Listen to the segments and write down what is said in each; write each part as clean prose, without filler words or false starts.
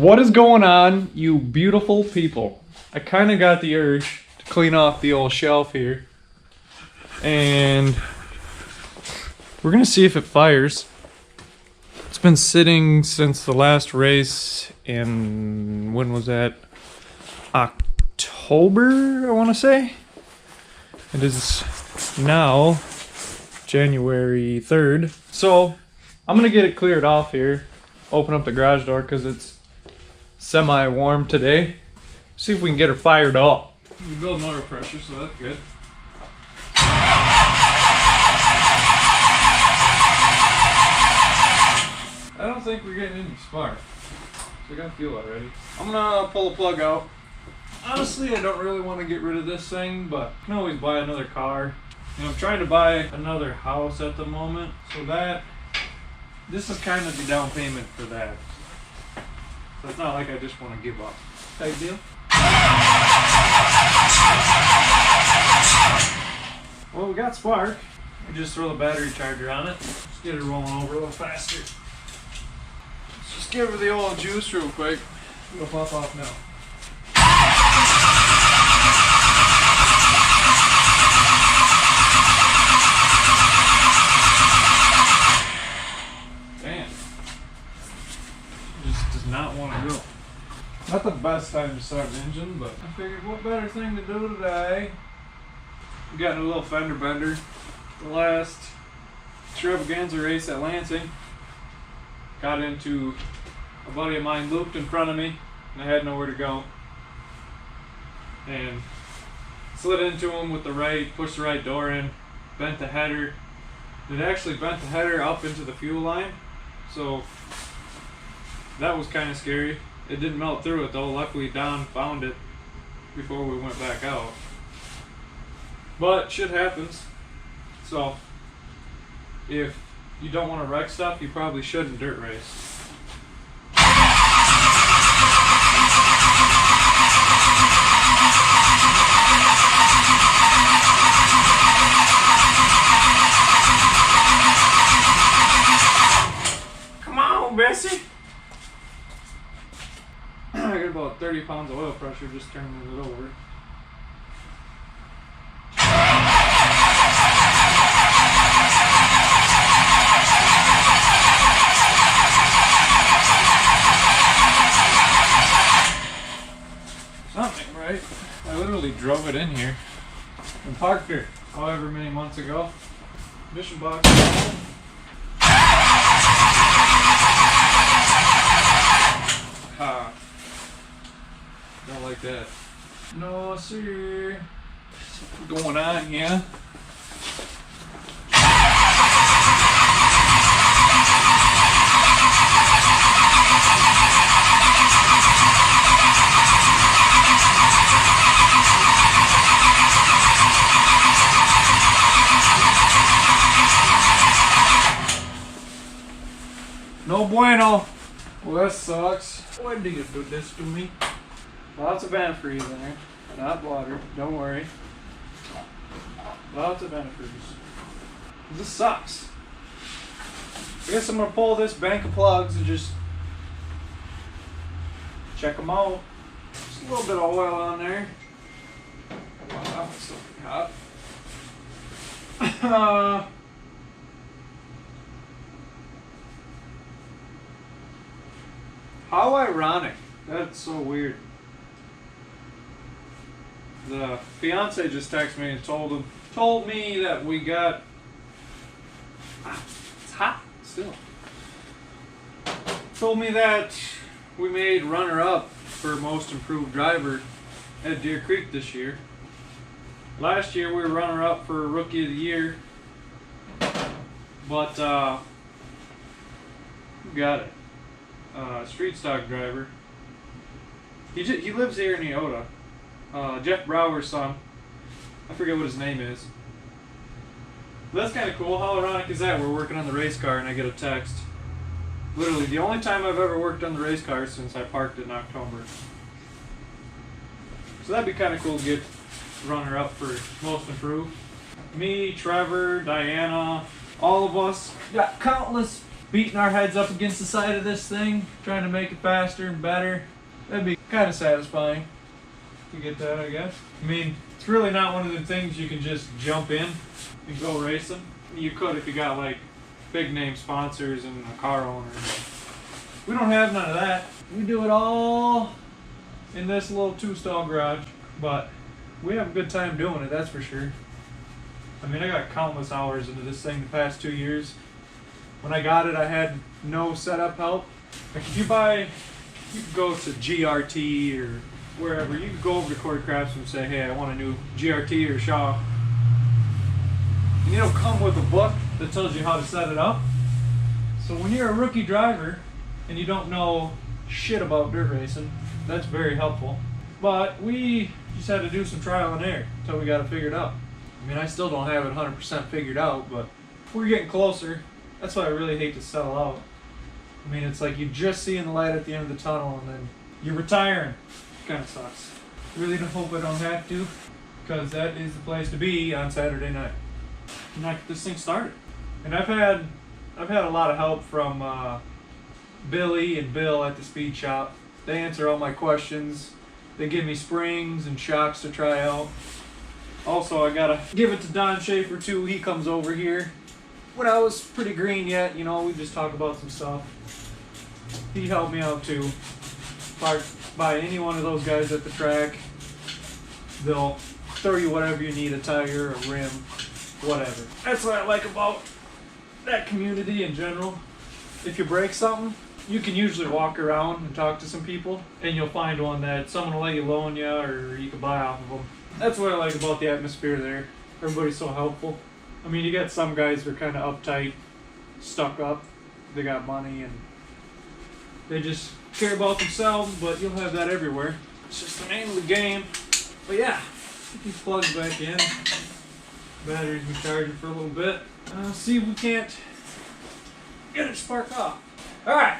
What is going on, you beautiful people? I kind of got the urge to clean off the old shelf here. And we're going to see if it fires. It's been sitting since the last race in, when was that? October, I want to say. It is now January 3rd. So I'm going to get it cleared off here. Open up the garage door because it's semi-warm today. See if we can get her fired up. We build motor pressure, so that's good. I don't think we're getting any spark. So I got fuel already. I'm gonna pull the plug out. Honestly, I don't really want to get rid of this thing, but I can always buy another car. And I'm trying to buy another house at the moment, so that this is kind of the down payment for that. So it's not like I just want to give up type deal. Well, we got spark. We just throw the battery charger on it. Let's get it rolling over a little faster. Let's just give her the old juice real quick. It'll pop off now. Not want to go. Not the best time to start an engine, but I figured what better thing to do today. We got in a little fender bender. The last extravaganza race at Lansing. Got into a buddy of mine looped in front of me and I had nowhere to go. And slid into him with the right, pushed the right door in, bent the header. It actually bent the header up into the fuel line. So that was kind of scary. It didn't melt through it though. Luckily Don found it before we went back out. But shit happens. So if you don't want to wreck stuff, you probably shouldn't dirt race. Come on, Bessie. I got about 30 pounds of oil pressure just turning it over. Something, right? I literally drove it in here and parked it however many months ago. Mission box. Don't like that. No, sir. What's going on here? No bueno. Well, that sucks. Why did you do this to me? Lots of antifreeze in there, not water, don't worry. Lots of antifreeze. This sucks. I guess I'm gonna pull this bank of plugs and just check them out. Just a little bit of oil on there. Wow, it's so hot. How ironic. That's so weird. The fiance just texted me and told me that we got. It's hot still. Told me that we made runner-up for most improved driver at Deer Creek this year. Last year we were runner-up for rookie of the year, but who got it? Street stock driver. He lives here in Eota. Jeff Brower's son. I forget what his name is. But that's kind of cool. How ironic is that? We're working on the race car and I get a text. Literally the only time I've ever worked on the race car since I parked it in October. So that'd be kind of cool to get runner up for most improved. Me, Trevor, Diana, all of us got countless beating our heads up against the side of this thing, trying to make it faster and better. That'd be kind of satisfying to get that, I guess. I mean, it's really not one of the things you can just jump in and go racing. You could if you got like big name sponsors and a car owner. We don't have none of that. We do it all in this little 2-stall garage, but we have a good time doing it, that's for sure. I mean, I got countless hours into this thing the past 2 years. When I got it, I had no setup help. Like if you can go to GRT or wherever, you can go over to Corey Craftsman and say, hey, I want a new GRT or Shaw. And it'll come with a book that tells you how to set it up. So when you're a rookie driver and you don't know shit about dirt racing, that's very helpful. But we just had to do some trial and error until we got it figured out. I mean, I still don't have it 100% figured out, but we're getting closer. That's why I really hate to settle out. I mean, it's like you're just seeing the light at the end of the tunnel and then you're retiring. Kind of sucks. Really hope I don't have to, because that is the place to be on Saturday night. And I get this thing started. And I've had a lot of help from Billy and Bill at the speed shop. They answer all my questions. They give me springs and shocks to try out. Also, I gotta give it to Don Schaefer too. He comes over here. When I was pretty green yet, you know, we just talk about some stuff. He helped me out too. By any one of those guys at the track, they'll throw you whatever you need, a tire, a rim, whatever. That's what I like about that community in general. If you break something, you can usually walk around and talk to some people, and you'll find one that someone will let you loan you, or you can buy off of them. That's what I like about the atmosphere there. Everybody's so helpful. I mean, you got some guys who are kind of uptight, stuck up. They got money and they just care about themselves, but you'll have that everywhere. It's just the name of the game. But yeah, get these plugs back in. Battery's been charging for a little bit. See if we can't get it sparked off. Alright,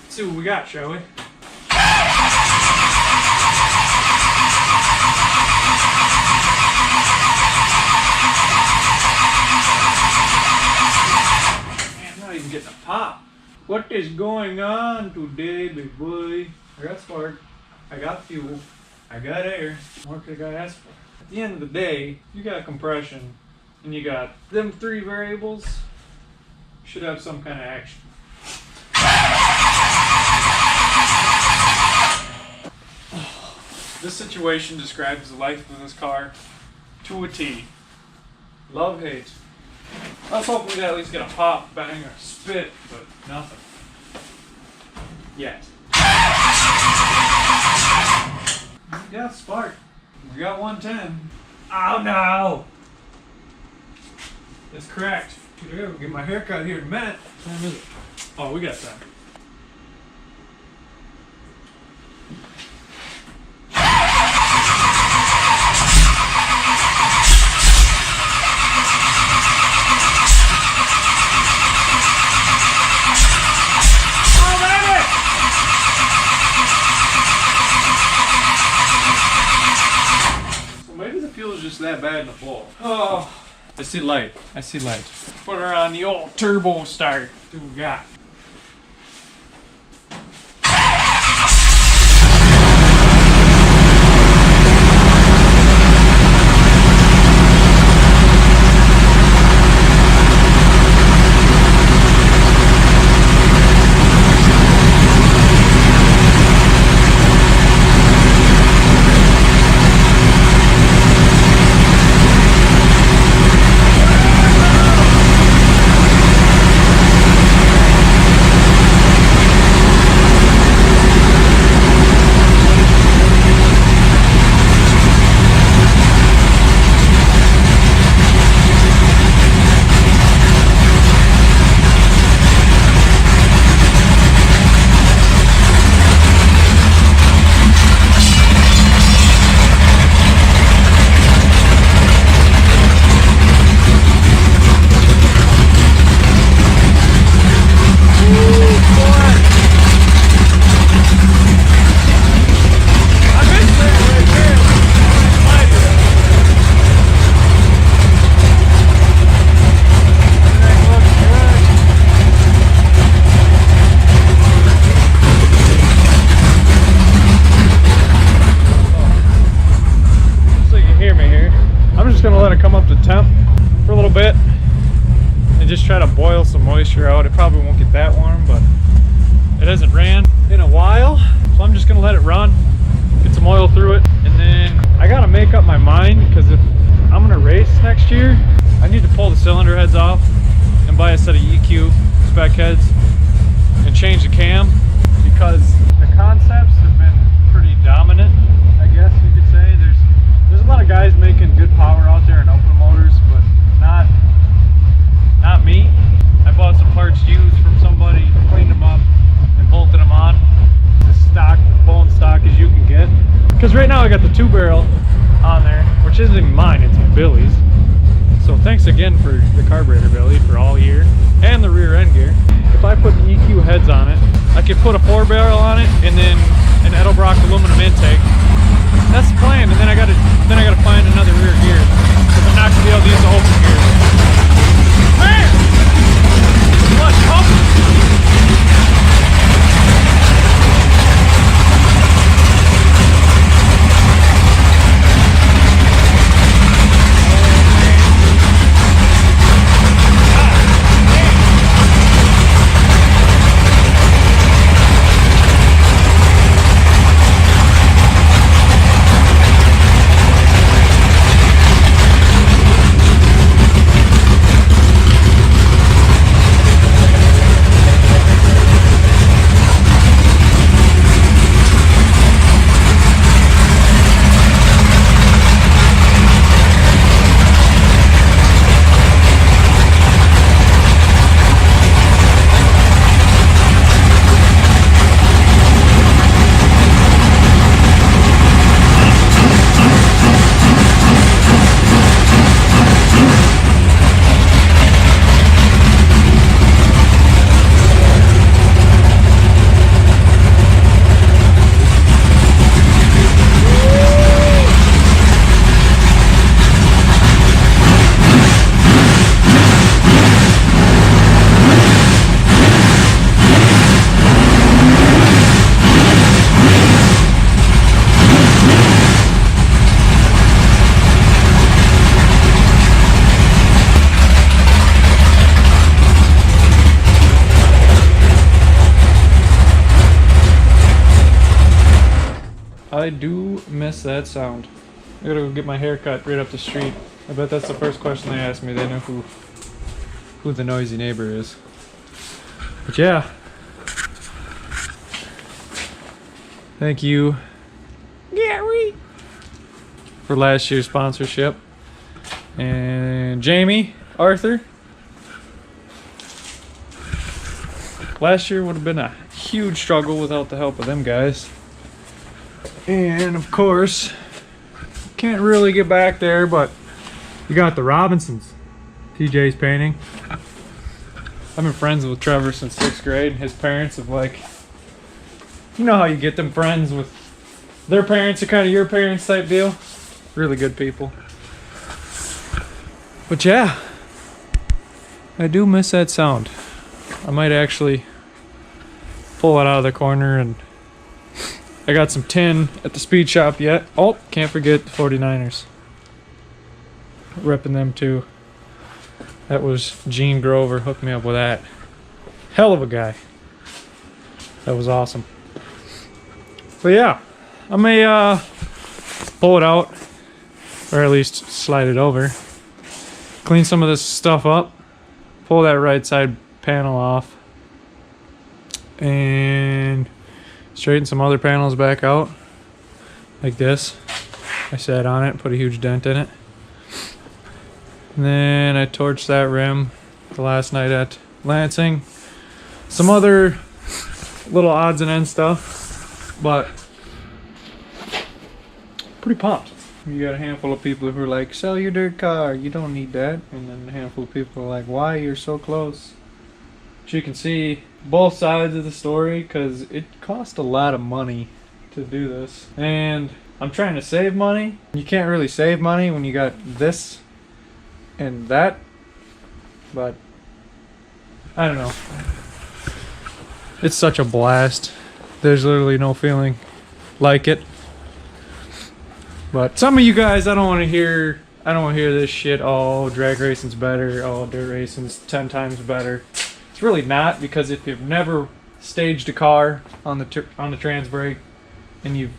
let's see what we got, shall we? Even getting a pop. What is going on today, big boy? I got spark, I got fuel, I got air. What could a guy ask for? At the end of the day, you got compression and you got them 3 variables, should have some kind of action. This situation describes the life of this car to a T. Love, hate. I was hoping we'd at least get a pop, bang, or spit, but nothing. Yet. We got spark. We got 110. Oh no! It's cracked. I gotta get my hair cut here in a minute. What time is it? Oh, we got time. Just that bad in the bowl. Oh, I see light. I see light. Put her on the old turbo start. See what we got. try to boil some moisture out. It probably won't get that warm, but it hasn't ran in a while, so I'm just gonna let it run, get some oil through it, and then I gotta make up my mind, because if I'm gonna race next year, I need to pull the cylinder heads off and buy a set of EQ spec heads and change the cam, because the concepts have been pretty dominant, I guess you could say. There's a lot of guys making good power out there in open motors, but not me. I bought some parts used from somebody, cleaned them up, and bolted them on. It's as stock, bone stock as you can get. Because right now I got the 2-barrel on there, which isn't even mine, it's Billy's. So thanks again for the carburetor, Billy, for all year, and the rear end gear. If I put the EQ heads on it, I could put a 4-barrel on it, and then an Edelbrock aluminum intake. That's the plan, and then I gotta find another rear gear, because I'm not gonna be able to use the open gear. Man! What? I do miss that sound. I gotta go get my hair cut right up the street. I bet that's the first question they ask me. They know who the noisy neighbor is. But yeah. Thank you, Gary, for last year's sponsorship. And Jamie, Arthur. Last year would have been a huge struggle without the help of them guys. And of course, can't really get back there, but you got the Robinsons. TJ's painting. I've been friends with Trevor since 6th grade. His parents have, like, you know how you get them friends with their parents are kind of your parents type deal. Really good people. But yeah, I do miss that sound. I might actually pull it out of the corner, and I got some tin at the speed shop yet. Oh, can't forget the 49ers. Repping them too. That was Gene Grover hooked me up with that. Hell of a guy. That was awesome. But yeah, I may pull it out, or at least slide it over. Clean some of this stuff up. Pull that right side panel off. And straighten some other panels back out, like this. I sat on it, put a huge dent in it. And then I torched that rim the last night at Lansing. Some other little odds and ends stuff, but pretty pumped. You got a handful of people who are like, sell your dirt car, you don't need that. And then a handful of people are like, why, you're so close. But you can see both sides of the story, because it cost a lot of money to do this, and I'm trying to save money. You can't really save money when you got this and that, but I don't know. It's such a blast. There's literally no feeling like it. But some of you guys, I don't want to hear I don't want to hear this shit, oh, drag racing's better, oh, dirt racing's 10 times better. It's really not, because if you've never staged a car on the trans brake and you've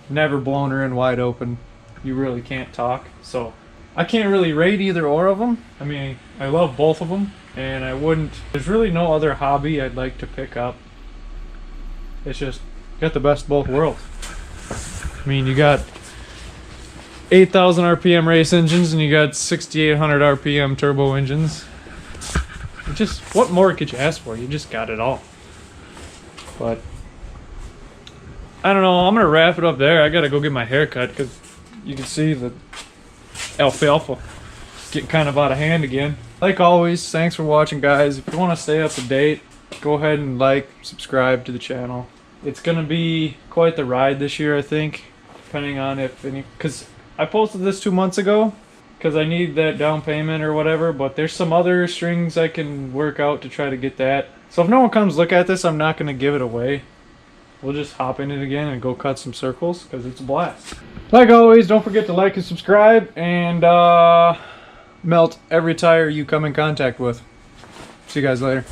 never blown her in wide open, you really can't talk. So I can't really rate either or of them. I mean, I love both of them, and there's really no other hobby I'd like to pick up. It's just, you got the best of both worlds. I mean, you got 8,000 RPM race engines and you got 6,800 RPM turbo engines. Just, what more could you ask for? You just got it all. But I don't know, I'm gonna wrap it up there. I gotta go get my hair cut because you can see the alfalfa getting kind of out of hand again. Like always, thanks for watching, guys. If you want to stay up to date, go ahead and like, subscribe to the channel. It's gonna be quite the ride this year, I think, depending on if any, because I posted this 2 months ago because I need that down payment or whatever, but there's some other strings I can work out to try to get that. So if no one comes look at this, I'm not going to give it away. We'll just hop in it again and go cut some circles because it's a blast. Like always, don't forget to like and subscribe, and melt every tire you come in contact with. See you guys later.